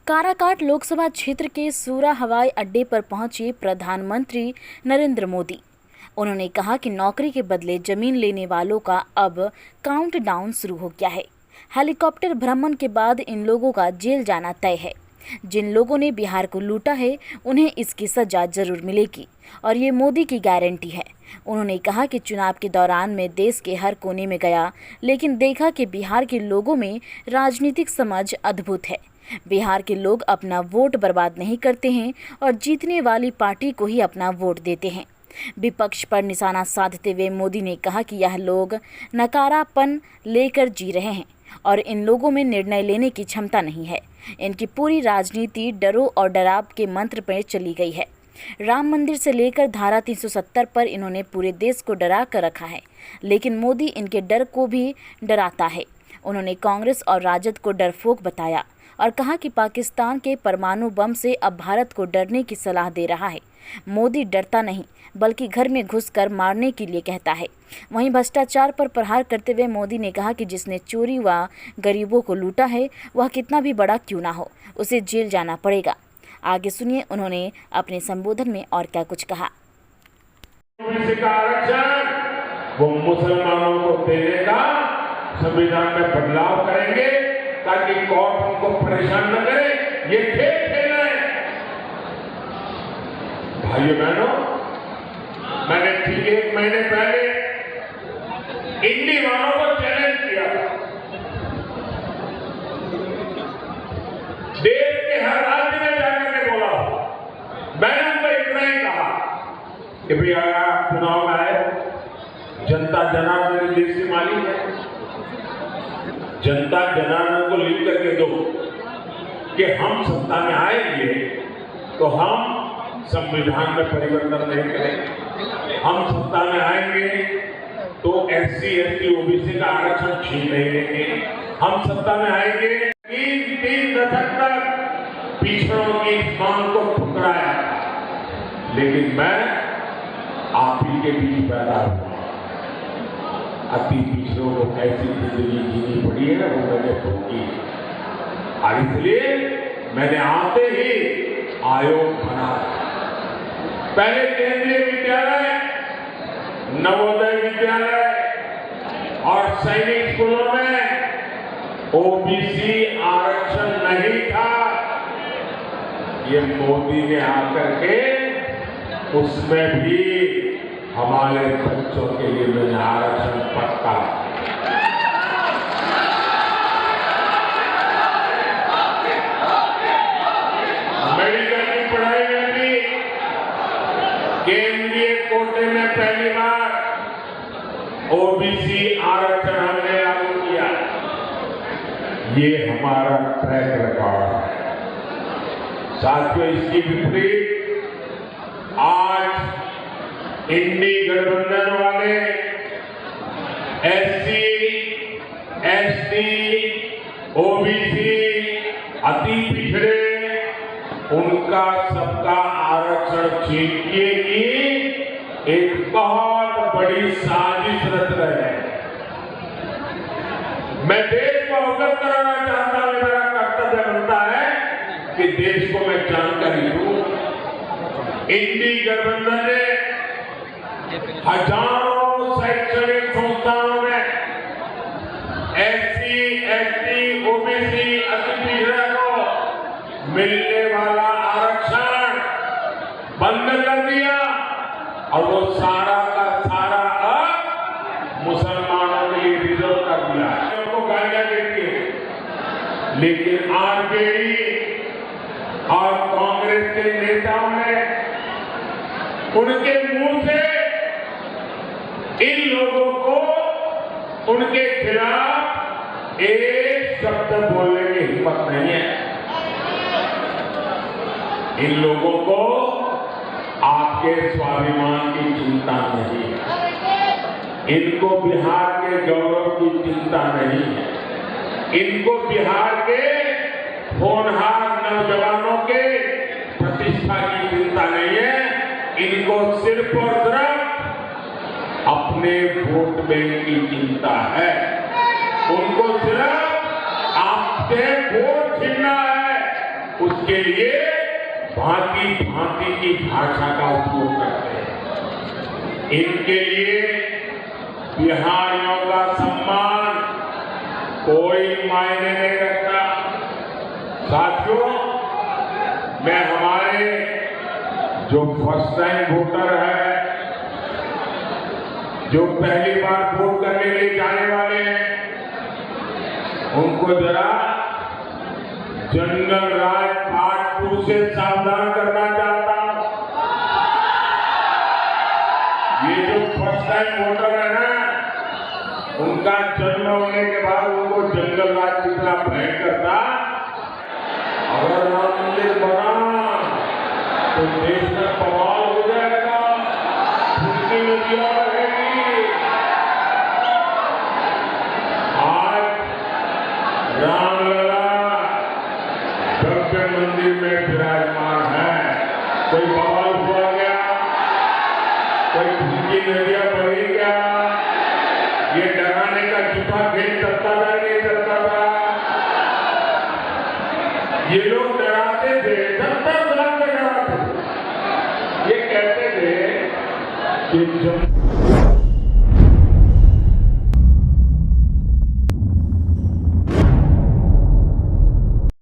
काराकाट लोकसभा क्षेत्र के सूरा हवाई अड्डे पर पहुंचे प्रधानमंत्री नरेंद्र मोदी। उन्होंने कहा कि नौकरी के बदले जमीन लेने वालों का अब काउंटडाउन शुरू हो गया है। हेलीकॉप्टर भ्रमण के बाद इन लोगों का जेल जाना तय है। जिन लोगों ने बिहार को लूटा है उन्हें इसकी सजा जरूर मिलेगी और ये मोदी की गारंटी है। उन्होंने कहा कि चुनाव के दौरान मैं देश के हर कोने में गया, लेकिन देखा कि बिहार के लोगों में राजनीतिक समझ अद्भुत है। बिहार के लोग अपना वोट बर्बाद नहीं करते हैं और जीतने वाली पार्टी को ही अपना वोट देते हैं। विपक्ष पर निशाना साधते हुए मोदी ने कहा कि यह लोग नकारापन लेकर जी रहे हैं और इन लोगों में निर्णय लेने की क्षमता नहीं है। इनकी पूरी राजनीति डरो और डराव के मंत्र पर चली गई है। राम मंदिर से लेकर धारा 370 पर इन्होंने पूरे देश को डरा कर रखा है, लेकिन मोदी इनके डर को भी डराता है। उन्होंने कांग्रेस और राजद को डरपोक बताया और कहा कि पाकिस्तान के परमाणु बम से अब भारत को डरने की सलाह दे रहा है। मोदी डरता नहीं बल्कि घर में घुसकर मारने के लिए कहता है। वहीं भ्रष्टाचार पर प्रहार करते हुए मोदी ने कहा कि जिसने चोरी व गरीबों को लूटा है वह कितना भी बड़ा क्यों ना हो, उसे जेल जाना पड़ेगा। आगे सुनिए उन्होंने अपने संबोधन में और क्या कुछ कहा। वो मुसलमानों को देने का संविधान में बदलाव करेंगे ताकि कोर्ट उनको परेशान न करे। ये खेल खेलना है भाइयों बहनों। मैंने ठीक 1 महीने पहले इंडी वालों को चैलेंज किया था। देश के हर राज्य में जाकर के बोला, मैंने उनको इतना ही कहा कि भाई अगर आप चुनाव में आए, जनता जनार्दन देश की मालिक है, जनता जनार्दन को लिख करके दो कि हम सत्ता में आएंगे तो हम संविधान में परिवर्तन नहीं करेंगे। हम सत्ता में आएंगे तो SC ST OBC का आरक्षण छीन नहीं लेंगे। हम सत्ता में आएंगे 3 दशक तक पिछड़ों की मांग को ठुकराया, लेकिन मैं आप ही के बीच पैदा हुआ। अति पिछड़ों को कैसी जिंदगी जीनी पड़ी है वो मैंने भोगी और इसलिए मैंने आते ही आयोग बना। पहले केंद्रीय विद्यालय, नवोदय विद्यालय और सैनिक स्कूलों में OBC आरक्षण नहीं था। ये मोदी ने आकर के उसमें भी हमारे बच्चों के लिए मैंने आरक्षण पक्का। मेडिकल की पढ़ाई में भी केंद्रीय कोटे में पहली बार OBC आरक्षण हमने लागू किया। ये हमारा ट्रैक रिकॉर्ड है। साथियों, इसकी विपरीत आज इंडी गठबंधन वाले SC ST OBC अति पिछड़े उनका सबका आरक्षण छीन की एक बहुत बड़ी साजिश रच रहे हैं। मैं देश को अवगत कराना चाहता हूं, मेरा कर्तव्य बनता है कि देश को मैं जानकारी दूं। इंडी गठबंधन ने हजारों शैक्षणिक संस्थानों में SC ST OBC अति पिछड़ा को मिलने वाला आरक्षण बंद कर दिया और वो सारा का सारा अब मुसलमानों के लिए रिजर्व कर दिया। उनको गालियां देती है, लेकिन RJD और कांग्रेस के नेताओं ने उनके मुंह से इन लोगों को उनके खिलाफ एक शब्द बोलने की हिम्मत नहीं है। इन लोगों को आपके स्वाभिमान की चिंता नहीं है। इनको बिहार के गौरव की चिंता नहीं है। इनको बिहार के होनहार नौजवानों के प्रतिष्ठा की चिंता नहीं है। इनको सिर्फ और सिर्फ अपने वोट बैंक की चिंता है। उनको सिर्फ आपके वोट छीनना है। उसके लिए भांति भांति की भाषा का उपयोग करते हैं। इनके लिए बिहारियों का सम्मान कोई मायने नहीं रखता। साथियों, मैं हमारे जो फर्स्ट टाइम वोटर है, जो पहली बार वोट करने के लिए जाने वाले हैं, उनको जरा जंगल राज पार्ट 2 से सावधान करना चाहता हूं। ये जो फर्स्ट टाइम वोटर है ना, उनका जन्म होने के बाद उनको जंगल राज कितना भयंकर था। अगर राम मंदिर बना तो देश में बवाल हो जाएगा, खून नदियां बहेगी। आज रामलला भव्य मंदिर में विराजमान है, कोई बवाल हुआ क्या? कोई खून की नदियां बही क्या? ये डराने का झूठा खेल चलता था, नहीं चलता था? ये लोग डराते थे, 70 साल में डराते थे। ये कहते थे कि जब